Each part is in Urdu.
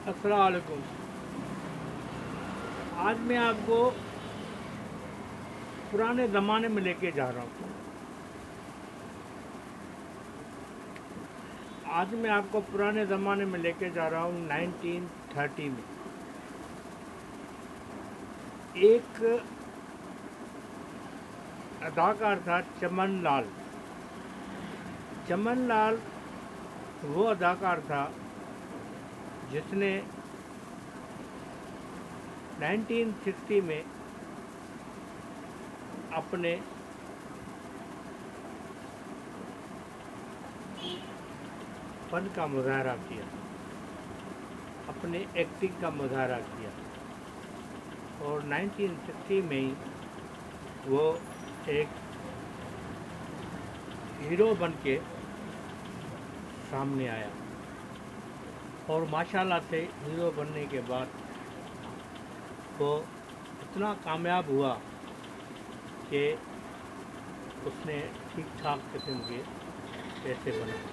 السلام علیکم۔ آج میں آپ کو پرانے زمانے میں لے کے جا رہا ہوں۔ آج میں آپ کو پرانے زمانے میں لے کے جا رہا ہوں 1930 میں۔ ایک اداکار تھا چمن لال۔ چمن لال وہ اداکار تھا جس نے 1960 میں اپنے فن کا مظاہرہ کیا، اپنے ایکٹنگ کا مظاہرہ کیا، اور 1960 میں ہی وہ ایک ہیرو بن کے سامنے آیا، اور ماشاءاللہ سے ہیرو بننے کے بعد وہ اتنا کامیاب ہوا کہ اس نے ٹھیک ٹھاک قسم کے پیسے بنائے۔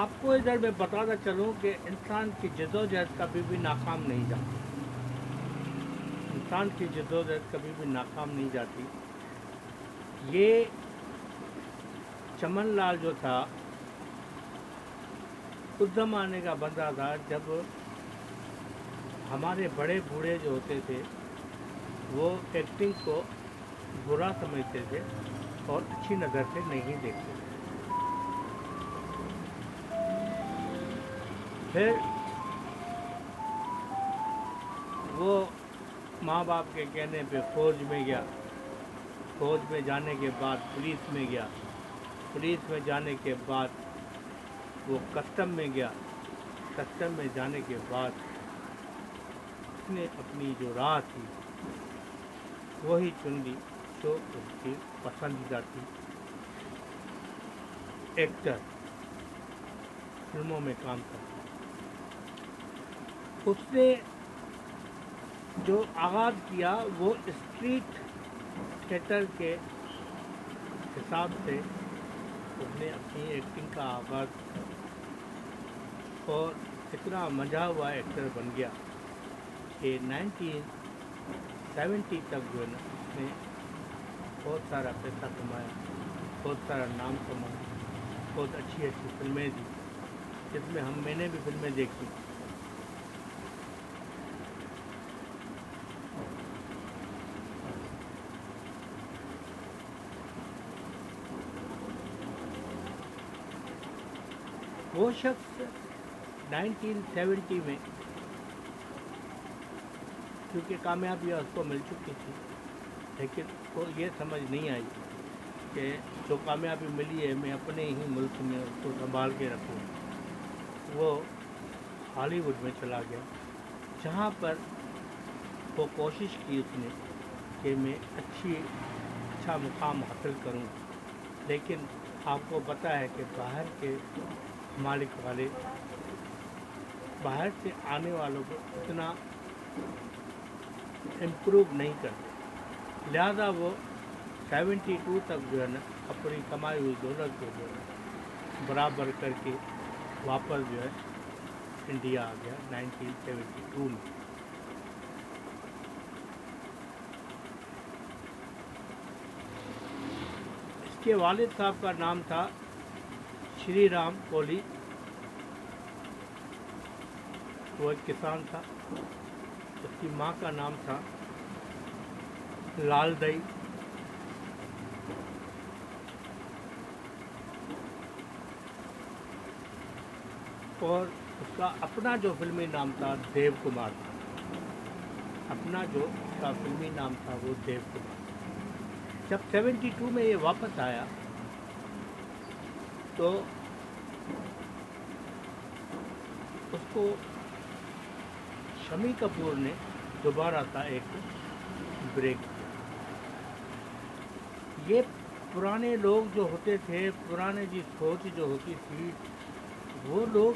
آپ کو ادھر میں بتاتا چلوں کہ انسان کی جدوجہد کبھی بھی ناکام نہیں جاتی، انسان کی جدوجہد کبھی بھی ناکام نہیں جاتی۔ یہ چمن لال جو تھا اس زمانے کا بندہ تھا جب ہمارے بڑے بوڑھے جو ہوتے تھے وہ ایکٹنگ کو برا سمجھتے تھے اور اچھی نظر سے نہیں دیکھتے تھے۔ پھر وہ ماں باپ کے کہنے پہ فوج میں گیا، فوج میں جانے کے بعد پولیس میں گیا، پولیس میں جانے کے بعد وہ کسٹم میں گیا، کسٹم میں جانے کے بعد اس نے اپنی جو راہ تھی وہی چن لی جو اس کی پسندیدہ تھی، ایکٹر، فلموں میں کام کرنا۔ اس نے جو آغاز کیا وہ اسٹریٹ تھیٹر کے حساب سے اس نے اپنی ایکٹنگ کا آغاز کیا، اور اتنا مزہ ہوا ایکٹر بن گیا کہ 1970 تک جو ہے نا اس نے بہت سارا پیسہ کمایا، بہت سارا نام کمایا، بہت اچھی اچھی فلمیں دی جس میں میں نے بھی فلمیں دیکھی۔ وہ شخص 1970 میں کیونکہ کامیابیاں اس کو مل چکی تھی، لیکن اس کو یہ سمجھ نہیں آئی کہ جو کامیابی ملی ہے میں اپنے ہی ملک میں اس کو سنبھال کے رکھوں۔ وہ ہالی ووڈ میں چلا گیا، جہاں پر وہ کوشش کی اس نے کہ میں اچھا مقام حاصل کروں، لیکن آپ کو پتہ ہے کہ باہر کے مالک والے باہر سے آنے والوں کو اتنا امپروو نہیں کرتے، لہذا وہ 72 تک جو ہے نا اپنی کمائی ہوئی دولت کو جو ہے برابر کر کے واپس جو ہے انڈیا آ گیا 1972 میں۔ اس کے والد صاحب کا نام تھا شری رام کولی، وہ ایک کسان تھا۔ اس کی ماں کا نام تھا لال دئی، اور اس کا اپنا جو فلمی نام تھا دیو کمار تھا، اپنا جو اس کا فلمی نام تھا وہ دیو کمار۔ جب 72 میں یہ واپس آیا تو اس کو شمی کپور نے دوبارہ کا ایک بریک دیا۔ یہ پرانے لوگ جو ہوتے تھے، پرانے جی سوچ جو ہوتی تھی، وہ لوگ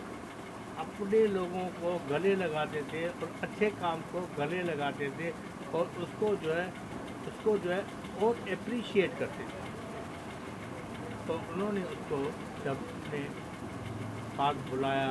اپنے لوگوں کو گلے لگاتے تھے اور اچھے کام کو گلے لگاتے تھے، اور اس کو جو ہے اور اپریشیٹ کرتے تھے۔ تو انہوں نے اس کو جب نے پاس بلایا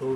2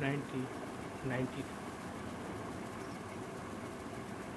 1990।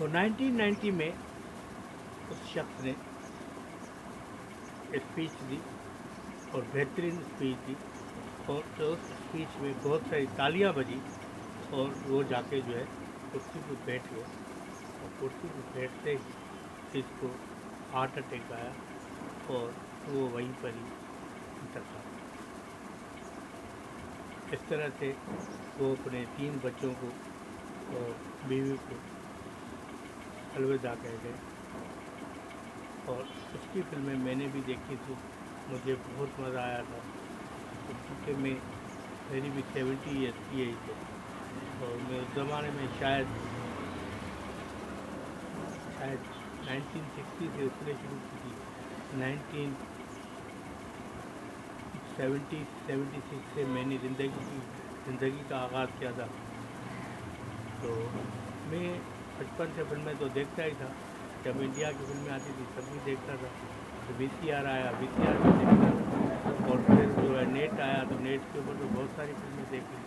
تو 1990 میں اس شخص نے اسپیچ دی اور بہترین اسپیچ دی، اور تو اس اسپیچ میں بہت ساری تالیاں بجی، اور وہ جا کے جو ہے کرسی پہ بیٹھ گئے، اور کرسی پہ بیٹھتے ہی اس کو ہارٹ اٹیک آیا اور وہ وہیں پر ہی انتقال۔ اس طرح سے وہ اپنے 3 بچوں کو اور بیوی کو الوداع کہہ گئے۔ اور اس کی فلمیں میں نے بھی دیکھی تھی، مجھے بہت مزہ آیا تھا، کیونکہ میری بھی 70 ایئرس کی ایج ہے، اور میں اس زمانے میں شاید 1960 سے اس نے شروع کی تھی، 76 سے میں نے زندگی کا آغاز کیا تھا۔ تو میں بچپن سے فلمیں تو دیکھتا ہی تھا، جب انڈیا کی فلمیں آتی تھی تب بھی دیکھتا تھا، تو VCR آیا VCR بھی دیکھتا تھا، اور پھر جو ہے نیٹ آیا تو نیٹ کے اوپر تو بہت ساری فلمیں دیکھی۔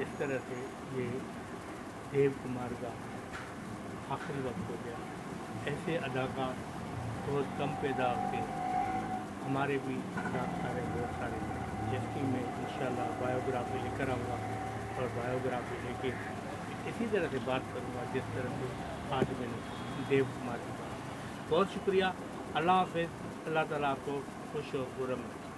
اس طرح سے یہ دیو کمار کا آخری وقت ہو گیا۔ ایسے اداکار بہت کم پیدا ہوتے ہیں، ہمارے بھی اداکار بہت سارے، جس کی میں انشاءاللہ بایوگرافی لے کر آؤں گا، اور بایوگرافی لے کے اسی طرح سے بات کروں گا جس طرح سے آج میں نے دیو کمار کی بات۔ بہت شکریہ، اللہ حافظ، اللہ تعالیٰ آپ کو خوش و خرم رکھے۔